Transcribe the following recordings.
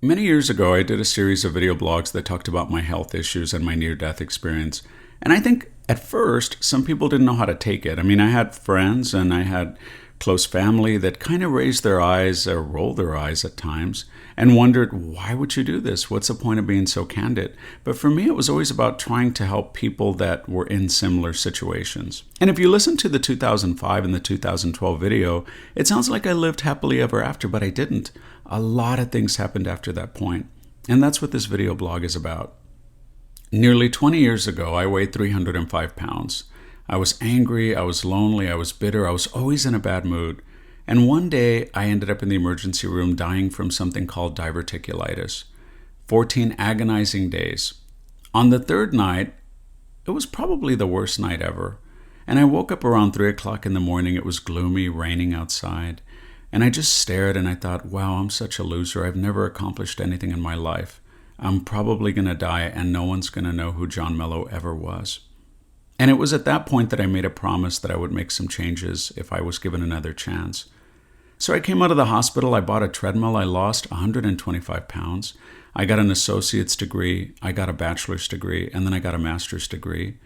Many years ago, I did a series of video blogs that talked about my health issues and my near-death experience. And I think at first, some people didn't know how to take it. I mean, I had friends and I had close family that kind of raised their eyes or rolled their eyes at times and wondered, why would you do this? What's the point of being so candid? But for me, it was always about trying to help people that were in similar situations. And if you listen to the 2005 and the 2012 video, it sounds like I lived happily ever after, but I didn't. A lot of things happened after that point. And that's what this video blog is about. Nearly 20 years ago, I weighed 305 pounds. I was angry, I was lonely, I was bitter, I was always in a bad mood. And one day, I ended up in the emergency room dying from something called diverticulitis. 14 agonizing days. On the third night, it was probably the worst night ever. And I woke up around 3 o'clock in the morning. It was gloomy, raining outside. And I just stared and I thought, wow, I'm such a loser. I've never accomplished anything in my life. I'm probably going to die and no one's going to know who John Mello ever was. And it was at that point that I made a promise that I would make some changes if I was given another chance. So I came out of the hospital, I bought a treadmill, I lost 125 pounds. I got an associate's degree, I got a bachelor's degree, and then I got a master's degree.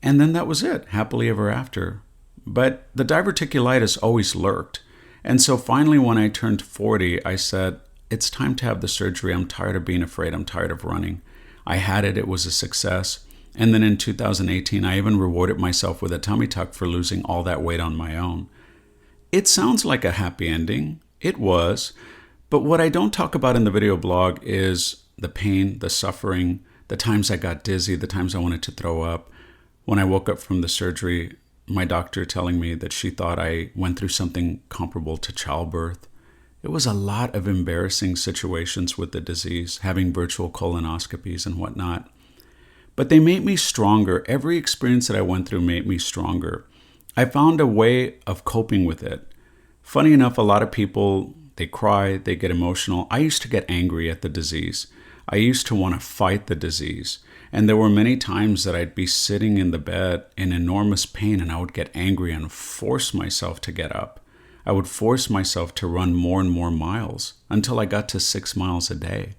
And then that was it, happily ever after. But the diverticulitis always lurked. And so finally when I turned 40, I said, it's time to have the surgery. I'm tired of being afraid. I'm tired of running. I had it. It was a success. And then in 2018, I even rewarded myself with a tummy tuck for losing all that weight on my own. It sounds like a happy ending. It was. But what I don't talk about in the video blog is the pain, the suffering, the times I got dizzy, the times I wanted to throw up. When I woke up from the surgery, my doctor telling me that she thought I went through something comparable to childbirth. It was a lot of embarrassing situations with the disease, having virtual colonoscopies and whatnot. But they made me stronger. Every experience that I went through made me stronger. I found a way of coping with it. Funny enough, a lot of people, they cry, they get emotional. I used to get angry at the disease. I used to want to fight the disease. And there were many times that I'd be sitting in the bed in enormous pain and I would get angry and force myself to get up. I would force myself to run more and more miles until I got to 6 miles a day.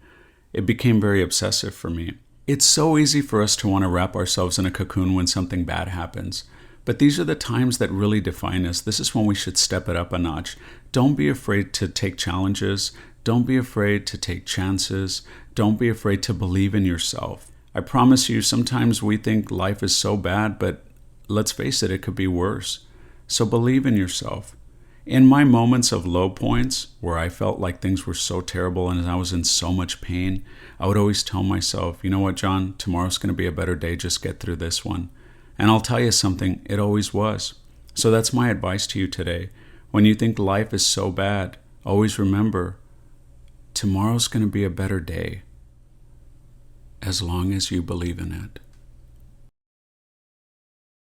It became very obsessive for me. It's so easy for us to want to wrap ourselves in a cocoon when something bad happens. But these are the times that really define us. This is when we should step it up a notch. Don't be afraid to take challenges. Don't be afraid to take chances. Don't be afraid to believe in yourself. I promise you, sometimes we think life is so bad, but let's face it, it could be worse. So believe in yourself. In my moments of low points, where I felt like things were so terrible and I was in so much pain, I would always tell myself, you know what, John, tomorrow's going to be a better day. Just get through this one. And I'll tell you something, it always was. So that's my advice to you today. When you think life is so bad, always remember, tomorrow's going to be a better day, as long as you believe in it.